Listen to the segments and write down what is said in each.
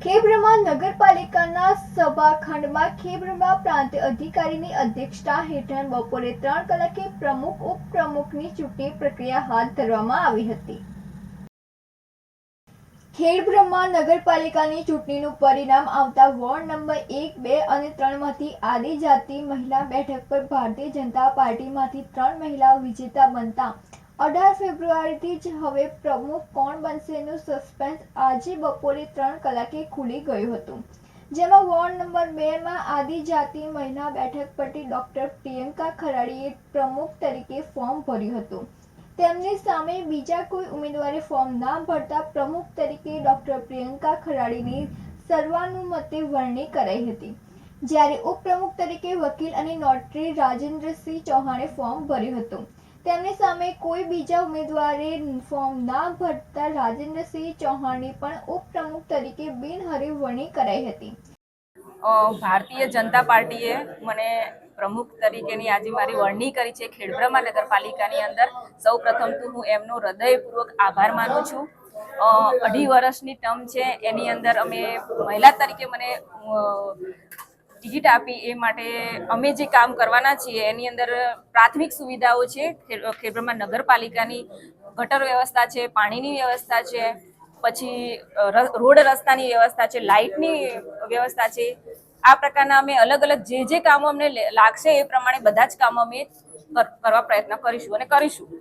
ખેબ્રમા નગરપાલિકાના સભાખંડમાં ખેબ્રમા પ્રાંત અધિકારીની અધ્યક્ષતા હેઠળ બપોરે 3 કલાકે પ્રમુખ ઉપપ્રમુખની ચૂંટણી પ્રક્રિયા હાથ ધરવામાં આવી હતી. ખેડબ્રહ્મા નગરપાલિકાની ચૂંટણીનું પરિણામ આવતા વોર્ડ નંબર 1, 2 અને 3 માંથી આદિજાતિ મહિલા બેઠક પર ભારતીય જનતા પાર્ટીમાંથી 3 મહિલાઓ વિજેતા બનતા 18 ફેબ્રુઆરીથી જ હવે પ્રમુખ કોણ બનશેનું સસ્પેન્સ આજે બપોરે 3 કલાકે ખુલી ગયું હતું. જેમાં વોર્ડ નંબર 2 માં આદિજાતિ મહિલા બેઠક પરથી ડોક્ટર પ્રિયંકા ખરાડીએ પ્રમુખ તરીકે ફોર્મ ભર્યું હતું. તેમની સામે બીજા કોઈ ઉમેદવારે ફોર્મ ના ભરતા પ્રમુખ તરીકે ડોક્ટર પ્રિયંકા ખરાડીની સર્વાનુમતે વરણી કરાઈ હતી. જ્યારે ઉપપ્રમુખ તરીકે વકીલ અને નોટરી રાજેન્દ્રસિંહ ચૌહાણે ફોર્મ ભર્યું હતું. તેમની સામે કોઈ બીજા ઉમેદવારે ફોર્મ ના ભરતા રાજેન્દ્રસિંહ ચૌહાણની પણ ઉપપ્રમુખ તરીકે બિનહરીફ વરણી કરાઈ હતી. ભારતીય જનતા પાર્ટીએ મને પ્રમુખ તરીકેની આજે મારી વરણી કરી છે ખેડબ્રહ્મા નગરપાલિકાની અંદર. સૌ પ્રથમ તો હું એમનો હૃદયપૂર્વક આભાર માનું છું. 2.5 વર્ષની ટર્મ છે, એની અંદર અમે મહિલા તરીકે મને ટિકિટ આપી એ માટે અમે જે કામ કરવાના છીએ એની અંદર પ્રાથમિક સુવિધાઓ છે. ખેડબ્રહ્મા નગરપાલિકાની ગટર વ્યવસ્થા છે, પાણીની વ્યવસ્થા છે, પછી રોડ રસ્તાની વ્યવસ્થા છે, લાઇટની વ્યવસ્થા છે. આ પ્રકારના અમે અલગ અલગ જે કામો અમને લાગશે એ પ્રમાણે બધા જ કામો અમે કરવા પ્રયત્ન કરીશું અને કરીશું.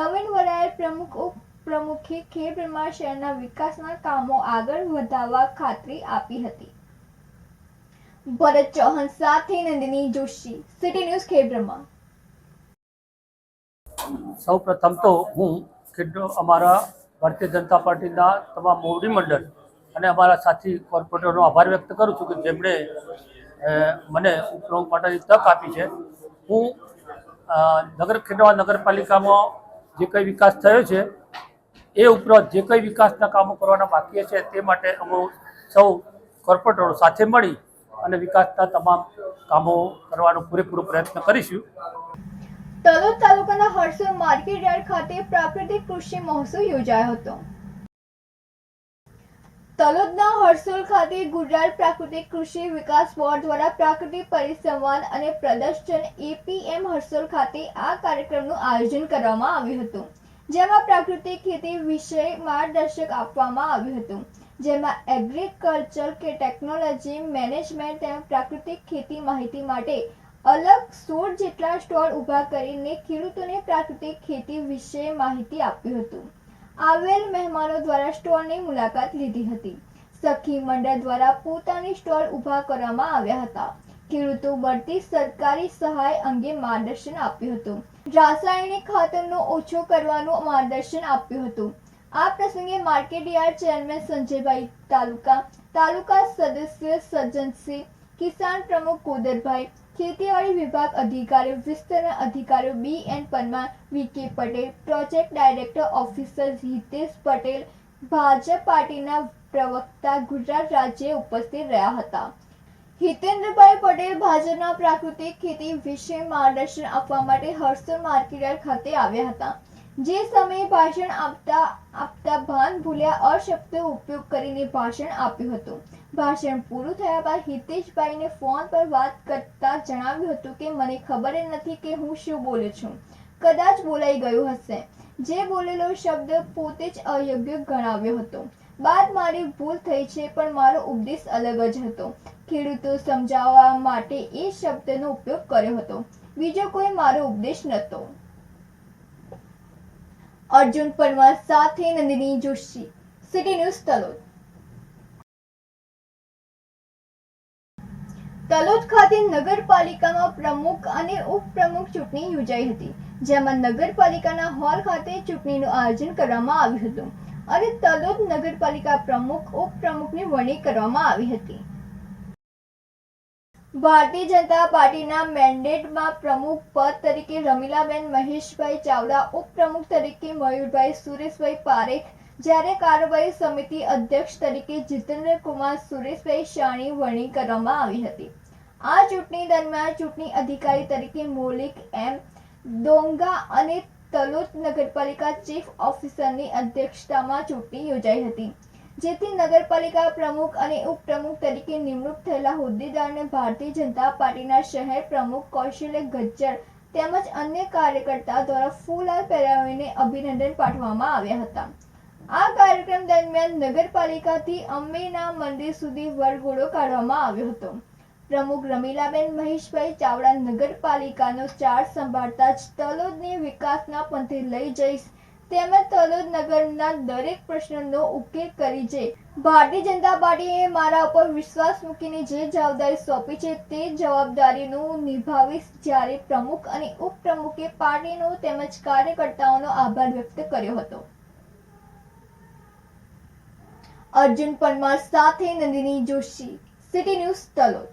નવીન વરાયેલ પ્રમુખ ઉપપ્રમુખે ખેડબ્રહ્મા શહેરના વિકાસના કામો આગળ વધારવા ખાતરી આપી હતી. ભરત ચૌહાણ સાથે નંદિની જોશી, સિટી ન્યૂઝ ખેડબ્રહ્મા. સૌ પ્રથમ તો હું અમારા ભારતીય જનતા પાર્ટીના તમામ મોવડી મંડળ અને અમારા સાથી કોર્પોરેટરનો આભાર વ્યક્ત કરું છું કે જેમણે મને ઉપપ્રમુખ માટેની તક આપી છે. હું ખેડબ્રહ્મા નગરપાલિકામાં જે કંઈ વિકાસ થયો છે એ ઉપરાંત જે કંઈ વિકાસના કામો કરવાના બાકી છે તે માટે અમે સૌ કોર્પોરેટરો સાથે મળી અને વિકાસના તમામ કામો કરવાનો પૂરેપૂરો પ્રયત્ન કરીશું. તલોદ તાલુકાના હરસોલ માર્કેટ યાર્ડ ખાતે પ્રાકૃતિક કૃષિ મહોત્સવ યોજાયો હતો. તલોદના હરસોલ ખાતે ગુજરાત પ્રાકૃતિક કૃષિ વિકાસ બોર્ડ દ્વારા પ્રાકૃતિક પરિસંવાદ અને પ્રદર્શન APM હરસોલ ખાતે આ કાર્યક્રમનું આયોજન કરવામાં આવ્યું હતું. જેમાં પ્રાકૃતિક ખેતી વિશે માર્ગદર્શક આપવામાં આવ્યું હતું. જેમાં એગ્રીકલ્ચર કે ટેકનોલોજી મેનેજમેન્ટ તેમજ પ્રાકૃતિક ખેતી માહિતી માટે અલગ 16 જેટલા સ્ટોલ ઊભા કરીને ખેડૂતોને પ્રાકૃતિક ખેતી વિશે માહિતી આપ્યું હતું. આવેલ મહેમાનો દ્વારા સ્ટોલની મુલાકાત લીધી હતી. સખી મંડળ દ્વારા પોતાની સ્ટોલ ઊભા કરવામાં આવ્યા હતા. ખેડૂતો મળતી સરકારી સહાય અંગે માર્ગદર્શન આપ્યું હતું. રાસાયણિક ખાતરનો ઓછો કરવાનું માર્ગદર્શન આપ્યું હતું. આ પ્રસંગે માર્કેટ યાર્ડ ચેરમેન સંજયભાઈ, તાલુકા સદસ્ય સજ્જનસિંહ, કિસાન પ્રમુખ કોદરભાઈ, ખેતીવાડી વિભાગ અધિકારીઓ, વિસ્તરણ અધિકારીઓ BN Parmar, VK Patel, project director officer Hitesh Patel, Bhajap પાર્ટીના પ્રવક્તા ગુજરાત રાજ્ય ઉપસ્થિત રહ્યા હતા. હિતેન્દ્રભાઈ પટેલ ભાજપના પ્રાકૃતિક ખેતી વિશે માર્ગદર્શન આપવા માટે હરસોલ માર્કેટયાર્ડ ખાતે આવ્યા હતા. જે સમયે ભાષણ આપતા ભાન ભૂલ્યા અશબ્દો ઉપયોગ કરીને ભાષણ આપ્યું હતું. ભાષણ પૂરું થયા બાદ હિતેશભાઈને ફોન પર વાત કરતા જણાવ્યું હતું કે મને ખબર નથી કે હું શું બોલું છું. કદાચ બોલાઈ ગયું હશે. જે બોલેલો શબ્દ પોતે જ અયોગ્ય ગણાવ્યો હતો. બાદ મારી ભૂલ થઈ છે, પણ મારો ઉપદેશ અલગ જ હતો. ખેડૂતો સમજાવવા માટે એ શબ્દનો ઉપયોગ કર્યો હતો. બીજો કોઈ મારો ઉપદેશ નહોતો. અર્જુન પરમાર સાથે નંદિની જોશી, સિટી ન્યૂઝ તલોદ. તલોદ ખાતે નગરપાલિકામાં પ્રમુખ અને ઉપપ્રમુખ ચૂંટણી યોજાઈ હતી. જેમાં નગરપાલિકાના હોલ ખાતે ચૂંટણીનું આયોજન કરવામાં આવ્યું હતું અને તલોદ નગરપાલિકા પ્રમુખ ઉપપ્રમુખની વરણી કરવામાં આવી હતી. ભારતીય જનતા પાર્ટીના મેન્ડેટમાં પ્રમુખ પદ તરીકે રમીલાબેન મહેશભાઈ ચાવડા, ઉપપ્રમુખ તરીકે મયુરભાઈ સુરેશભાઈ પારેખ, જ્યારે કારોબારી સમિતિ અધ્યક્ષ તરીકે જીતેન્દ્રકુમાર સુરેશભાઈ શાહની વરણી કરવામાં આવી હતી. આ ચૂંટણી દરમિયાન ચૂંટણી અધિકારી તરીકે મૌલિક M. ડોંગા અને તલોદ નગરપાલિકા ચીફ ઓફિસરની અધ્યક્ષતામાં ચૂંટણી યોજાઈ હતી. જેથી નગરપાલિકા પ્રમુખ અને ઉપપ્રમુખ તરીકે નિમણૂક થયેલા હોદ્દેદારને ભારતીય જનતા પાર્ટીના શહેર પ્રમુખ કૌશલ્ય ગજ્જર તેમજ અન્ય કાર્યકર્તા દ્વારા ફૂલહાર પહેરાવીને અભિનંદન પાઠવવામાં આવ્યા હતા. આ કાર્યક્રમ દરમિયાન નગરપાલિકાથી અંબેના મંદિર સુધી વરઘોડો કાઢવામાં આવ્યો હતો. પ્રમુખ રમીલાબેન મહેશભાઈ ચાવડા નગરપાલિકાનો ચાર્જ સંભાળતા જ તલોદને વિકાસના પંથે લઈ જઈશ તેમજ તલોદ નગરના દરેક પ્રશ્નનો ઉકેલ કરી છે. ભારતીય જનતા પાર્ટીએ મારા ઉપર વિશ્વાસ મૂકીને જે જવાબદારી સોંપી છે તે જવાબદારીનું નિભાવીશ. જ્યારે પ્રમુખ અને ઉપપ્રમુખે પાર્ટીનો તેમજ કાર્યકર્તાઓનો આભાર વ્યક્ત કર્યો હતો. અર્જુન પરમાર સાથે નંદિની જોશી, સિટી ન્યૂઝ તલોદ.